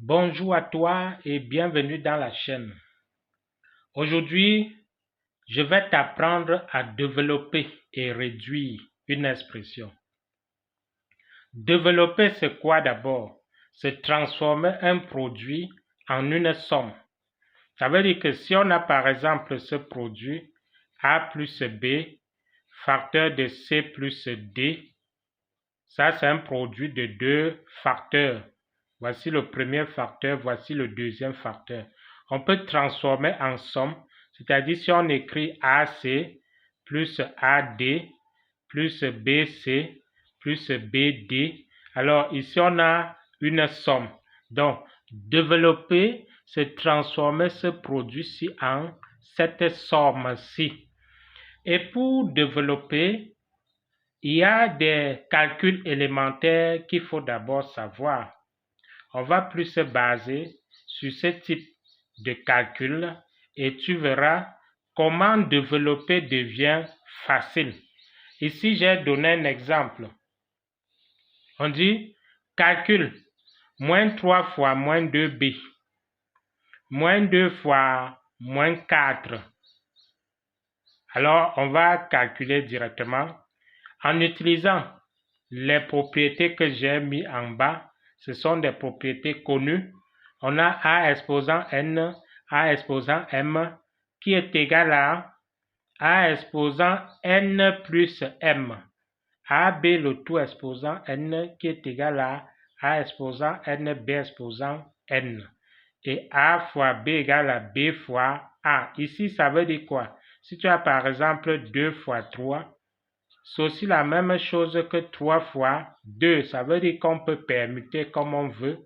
Bonjour à toi et bienvenue dans la chaîne. Aujourd'hui, je vais t'apprendre à développer et réduire une expression. Développer, c'est quoi d'abord? C'est transformer un produit en une somme. Ça veut dire que si on a par exemple ce produit A plus B, facteur de C plus D, ça c'est un produit de deux facteurs. Voici le premier facteur, voici le deuxième facteur. On peut transformer en somme, c'est-à-dire si on écrit AC plus AD plus BC plus BD, alors ici on a une somme. Donc, développer, c'est transformer ce produit-ci en cette somme-ci. Et pour développer, il y a des calculs élémentaires qu'il faut d'abord savoir. On va plus se baser sur ce type de calcul et tu verras comment développer devient facile. Ici, j'ai donné un exemple. On dit calcul moins 3 fois moins 2b, moins 2 fois moins 4. Alors, on va calculer directement en utilisant les propriétés que j'ai mis en bas. Ce sont des propriétés connues. On a A exposant N, A exposant M, qui est égal à A exposant N plus M. AB le tout exposant N, qui est égal à A exposant N, B exposant N. Et A fois B égale à B fois A. Ici, ça veut dire quoi? Si tu as par exemple 2 fois 3, c'est aussi la même chose que 3 fois 2. Ça veut dire qu'on peut permuter comme on veut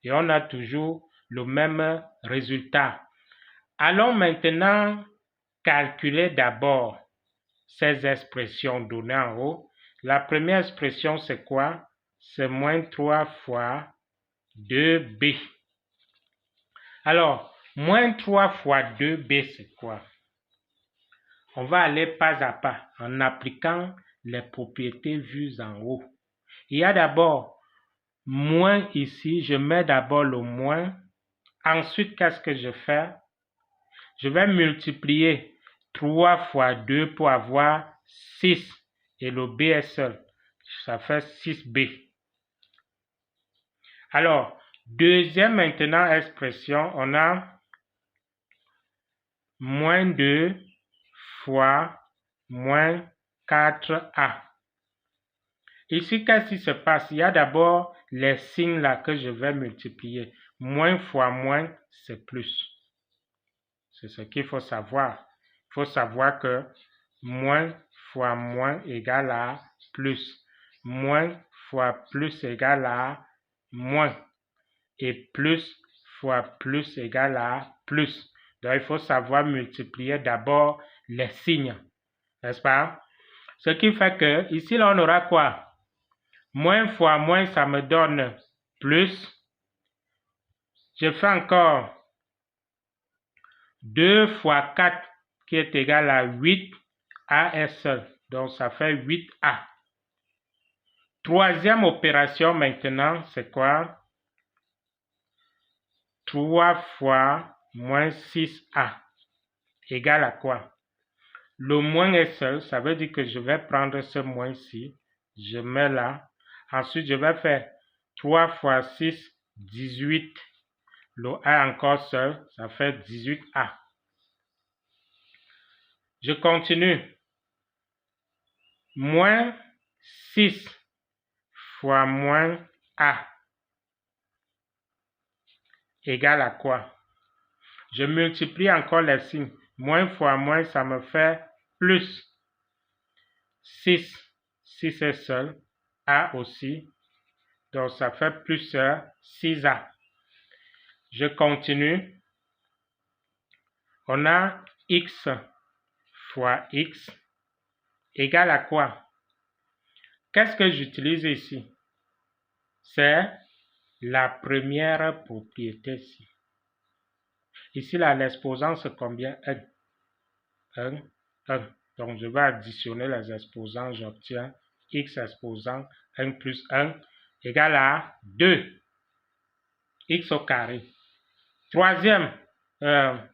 et on a toujours le même résultat. Allons maintenant calculer d'abord ces expressions données en haut. La première expression, c'est quoi? C'est moins 3 fois 2b. Alors, moins 3 fois 2b, c'est quoi? On va aller pas à pas en appliquant les propriétés vues en haut. Il y a d'abord moins ici, je mets d'abord le moins. Ensuite, qu'est-ce que je fais? Je vais multiplier 3 fois 2 pour avoir 6 et le b est seul. Ça fait 6b. Alors, deuxième maintenant expression, on a moins 2 fois moins 4a. Ici, qu'est-ce qui se passe? Il y a d'abord les signes là que je vais multiplier. Moins fois moins, c'est plus. C'est ce qu'il faut savoir. Il faut savoir que moins fois moins égale à plus. Moins fois plus égale à moins. Et plus fois plus égale à plus. Donc, il faut savoir multiplier d'abord les signes. N'est-ce pas? Ce qui fait que, ici, là, on aura quoi? Moins fois moins, ça me donne plus. Je fais encore 2 fois 4 qui est égal à 8. A est seul. Donc, ça fait 8A. Troisième opération maintenant, c'est quoi? 3 fois moins 6A égale à quoi? Le moins est seul, ça veut dire que je vais prendre ce moins-ci. Je mets là. Ensuite, je vais faire 3 fois 6, 18. Le A encore seul, ça fait 18A. Je continue. Moins 6 fois moins A égale à quoi? Je multiplie encore les signes. Moins fois moins, ça me fait plus. 6. 6 est seul. A aussi. Donc, ça fait plus 6A. Je continue. On a X fois X égale à quoi? Qu'est-ce que j'utilise ici? C'est la première propriété ici. Ici, là, l'exposant, c'est combien? 1. 1, 1. Donc, je vais additionner les exposants. J'obtiens X exposant 1 plus 1 égale à 2. x au carré. Troisième,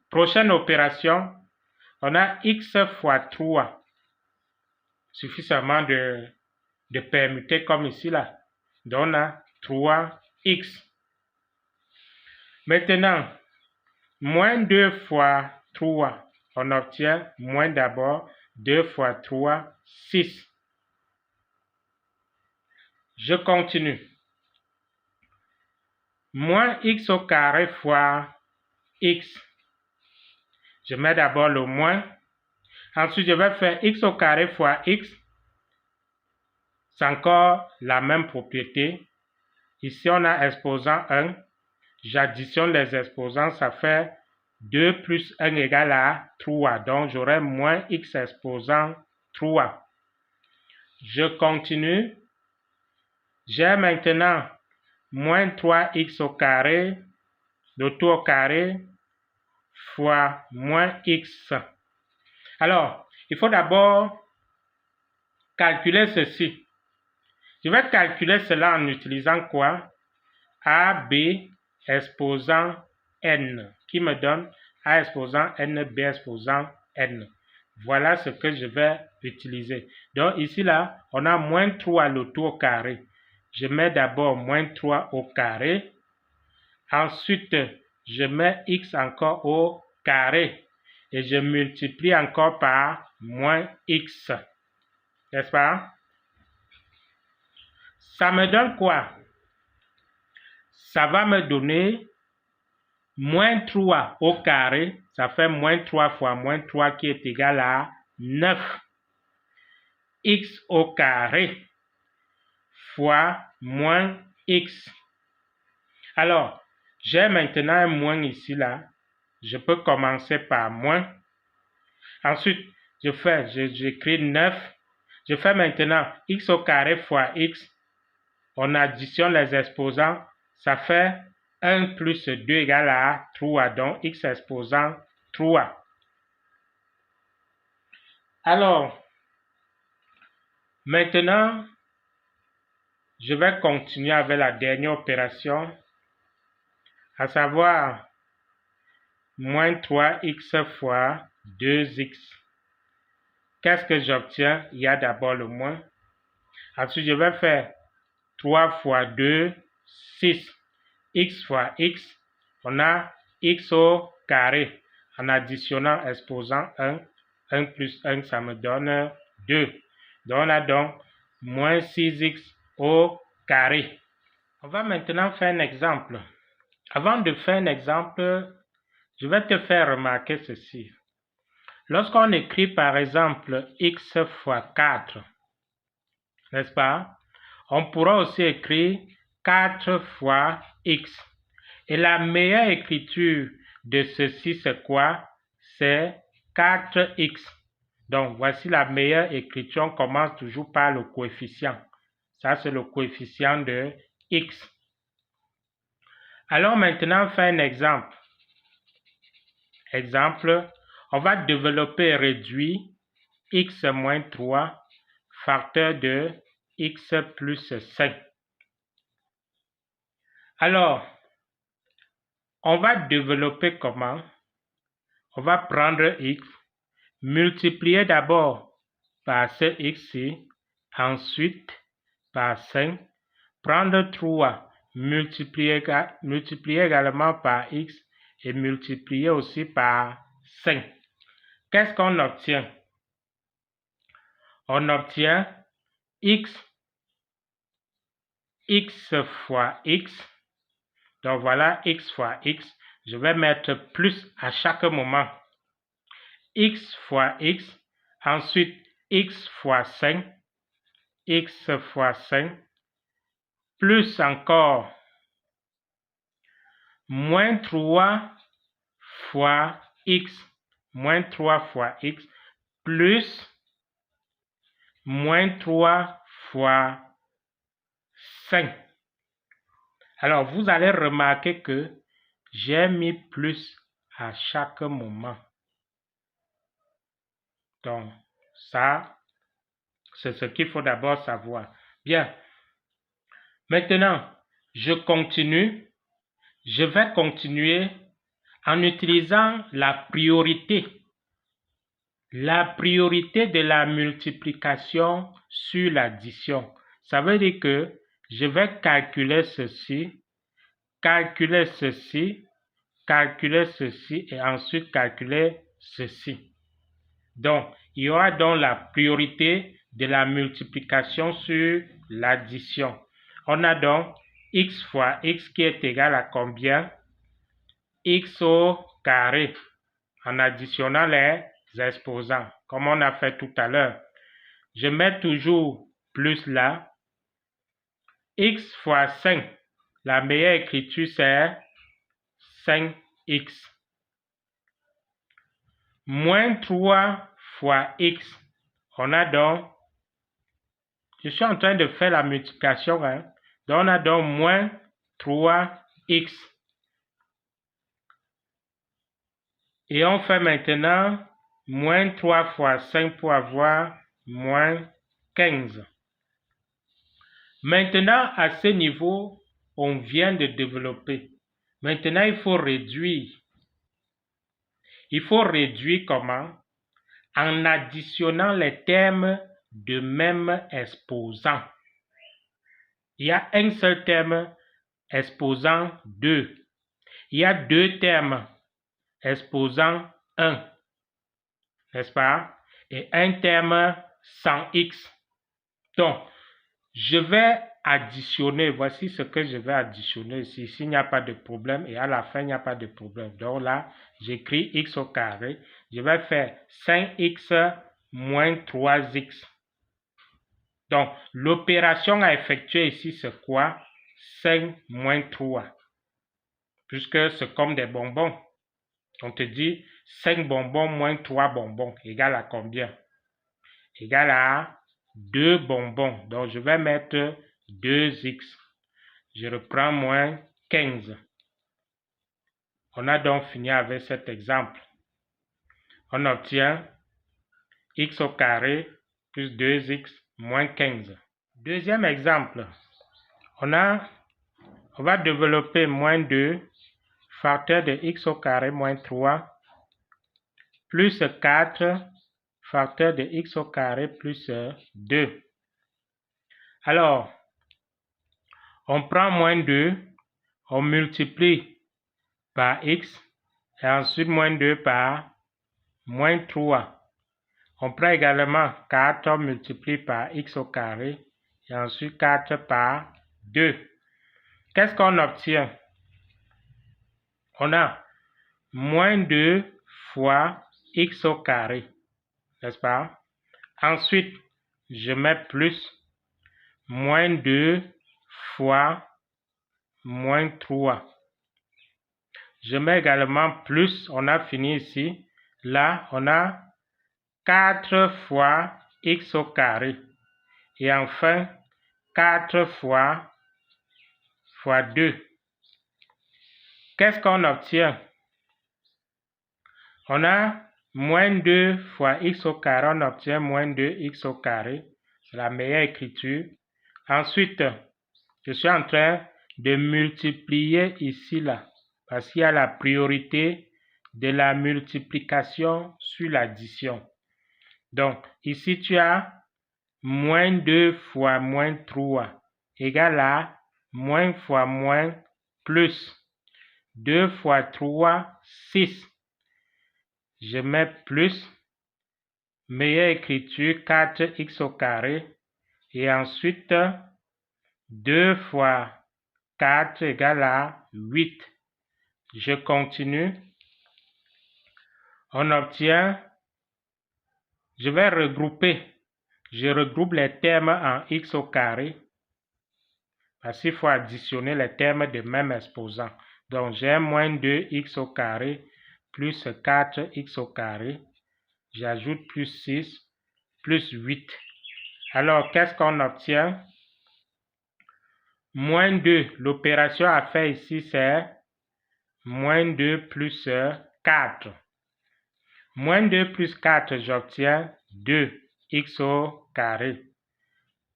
prochaine opération, on a x fois 3. Il suffit seulement de permuter comme ici là. Donc on a 3x. Maintenant, moins 2 fois 3, on obtient moins d'abord 2 fois 3, 6. Je continue. Moins x au carré fois x. Je mets d'abord le moins. Ensuite, je vais faire x au carré fois x. C'est encore la même propriété. Ici, on a exposant 1. J'additionne les exposants, ça fait 2 plus 1 égale à 3. Donc, j'aurai moins x exposant 3. Je continue. J'ai maintenant moins 3x au carré, le tout au carré, fois moins x. Alors, il faut d'abord calculer ceci. Je vais calculer cela en utilisant quoi? AB exposant n, qui me donne A exposant n, B exposant n. Voilà ce que je vais utiliser. Donc ici, là, on a moins 3 le tout au carré. Je mets d'abord moins 3 au carré. Ensuite, je mets x encore au carré. Et je multiplie encore par moins x. N'est-ce pas? Ça me donne quoi? Ça va me donner moins 3 au carré. Ça fait moins 3 fois moins 3 qui est égal à 9. X au carré fois moins x. Alors, j'ai maintenant un moins ici, là. Je peux commencer par moins. Ensuite, j'écris 9. Je fais maintenant x au carré fois x. On additionne les exposants. Ça fait 1 plus 2 égale à 3. Donc, x exposant 3. Alors, maintenant, je vais continuer avec la dernière opération, à savoir moins 3x fois 2x. Qu'est-ce que j'obtiens? Il y a d'abord le moins. Ensuite, je vais faire 3 fois 2, 6. X fois x, on a x au carré. En additionnant, exposant 1, 1 plus 1, ça me donne 2. Donc, on a donc moins 6x au carré. On va maintenant faire un exemple. Avant de faire un exemple, je vais te faire remarquer ceci. Lorsqu'on écrit par exemple x fois 4, n'est-ce pas? On pourra aussi écrire 4 fois x. Et la meilleure écriture de ceci, c'est quoi? C'est 4x. Donc, voici la meilleure écriture. On commence toujours par le coefficient. Ça, c'est le coefficient de x. Allons maintenant faire un exemple. Exemple, on va développer et réduire x moins 3, facteur de x plus 5. Alors, on va développer comment? On va prendre x, multiplier d'abord par ce x-ci, ensuite par 5, prendre 3, multiplier également par x et multiplier aussi par 5. Qu'est-ce qu'on obtient? On obtient x fois x. Donc voilà x fois x. Je vais mettre plus à chaque moment. X fois x. Ensuite x fois 5. X fois 5. Plus encore moins 3 fois x. Moins 3 fois x. Plus moins 3 fois 5. Alors, vous allez remarquer que j'ai mis plus à chaque moment. Donc, ça, c'est ce qu'il faut d'abord savoir. Bien. Maintenant, je continue. je vais continuer en utilisant la priorité. La priorité de la multiplication sur l'addition. Ça veut dire que je vais calculer ceci et ensuite calculer ceci. Donc, il y aura donc la priorité de la multiplication sur l'addition. On a donc x fois x qui est égal à combien? X au carré en additionnant les exposants, comme on a fait tout à l'heure. Je mets toujours plus là. X fois 5. La meilleure écriture, c'est 5x. Moins 3 fois x. On a donc, je suis en train de faire la multiplication, hein. Donc on a donc moins 3x. Et on fait maintenant moins 3 fois 5 pour avoir moins 15. Maintenant, à ce niveau, on vient de développer. Maintenant, il faut réduire. Il faut réduire comment? En additionnant les termes de même exposant. Il y a un seul terme exposant 2. Il y a deux termes exposant 1. N'est-ce pas? Et un terme sans x. Donc, je vais additionner. Voici ce que je vais additionner ici. S'il n'y a pas de problème et à la fin, il n'y a pas de problème. Donc là, j'écris x au carré. Je vais faire 5x moins 3x. Donc, l'opération à effectuer ici, c'est quoi? 5 moins 3. Puisque c'est comme des bonbons. On te dit 5 bonbons moins 3 bonbons égale à combien? Égale à 2 bonbons. Donc, je vais mettre 2x. Je reprends moins 15. On a donc fini avec cet exemple. On obtient x au carré plus 2x moins 15. Deuxième exemple. On va développer moins 2 facteur de x au carré moins 3 plus 4 facteur de x au carré plus 2. Alors, on prend moins 2, on multiplie par x et ensuite moins 2 par moins 3. On prend également 4, on multiplie par x au carré et ensuite 4 par 2. Qu'est-ce qu'on obtient? On a moins 2 fois x au carré, n'est-ce pas? Ensuite, je mets plus moins 2 fois moins 3. Je mets également plus, on a fini ici. Là, on a 4 fois x au carré. Et enfin, 4 fois 2. Qu'est-ce qu'on obtient? On a moins 2 fois x au carré, on obtient moins 2x au carré. C'est la meilleure écriture. Ensuite, je suis en train de multiplier ici, là, parce qu'il y a la priorité de la multiplication sur l'addition. Donc, ici, tu as moins 2 fois moins 3 égale à moins fois moins plus 2 fois 3, 6. Je mets plus, meilleure écriture, 4x au carré. Et ensuite, 2 fois 4 égale à 8. Je continue. On obtient, je vais regrouper. Je regroupe les termes en x au carré. Parce qu'il faut additionner les termes de même exposant. Donc, j'ai moins 2x au carré plus 4x au carré. J'ajoute plus 6 plus 8. Alors, qu'est-ce qu'on obtient? Moins 2, l'opération à faire ici, c'est moins 2 plus 4. Moins 2 plus 4, j'obtiens 2x au carré.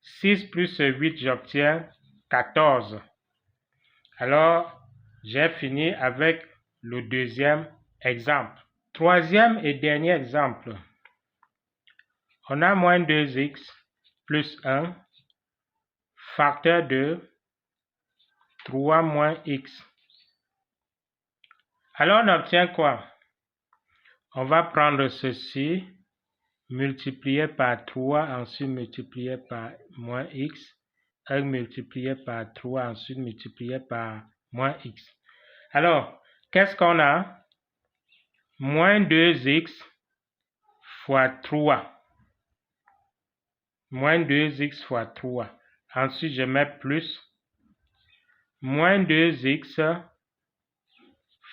6 plus 8, j'obtiens 14. Alors, J'ai fini avec le deuxième exemple. Troisième et dernier exemple. On a moins 2x plus 1, facteur de 3 moins x. Alors on obtient quoi? On va prendre ceci, multiplié par 3, ensuite multiplié par moins x, 1 multiplié par 3, ensuite multiplié par moins x. Alors, qu'est-ce qu'on a? Moins 2x fois 3. Moins 2x fois 3. Ensuite, je mets plus. Moins 2x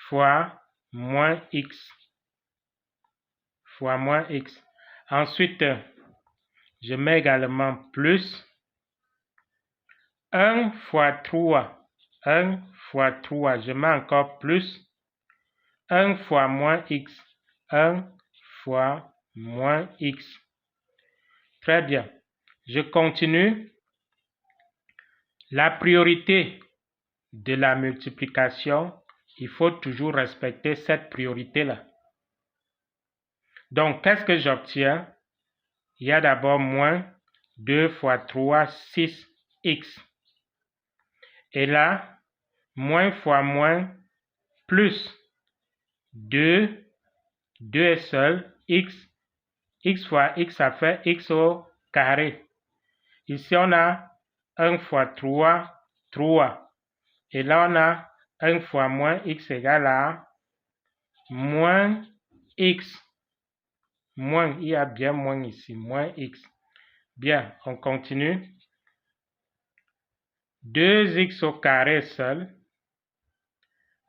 fois moins x. Fois moins x. Ensuite, je mets également plus 1 fois 3. 1 fois 3. Je mets encore plus 1 fois moins x. 1 fois moins x. Très bien. Je continue. La priorité de la multiplication, il faut toujours respecter cette priorité-là. Donc, qu'est-ce que j'obtiens? Il y a d'abord moins 2 fois 3, 6x. Et là, moins fois moins, plus 2, 2 est seul, x. X fois x, ça fait x au carré. Ici, on a 1 fois 3, 3. Et là, on a 1 fois moins x égale à moins x. Moins, il y a bien moins ici, moins x. Bien, on continue. 2x au carré seul,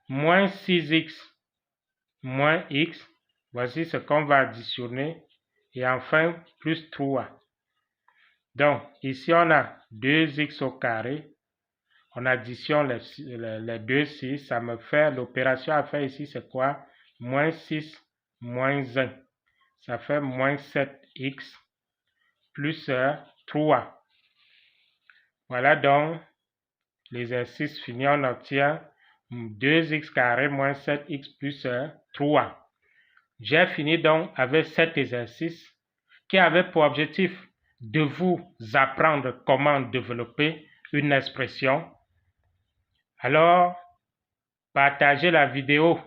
moins 6x, moins x. Voici ce qu'on va additionner. Et enfin, plus 3. Donc, ici, on a 2x au carré. On additionne les deux 6. Ça me fait, l'opération à faire ici, c'est quoi? Moins 6, moins 1. Ça fait moins 7x plus 3. Voilà donc l'exercice fini. On obtient 2x carré moins 7x plus 3. J'ai fini donc avec cet exercice qui avait pour objectif de vous apprendre comment développer une expression. Alors, partagez la vidéo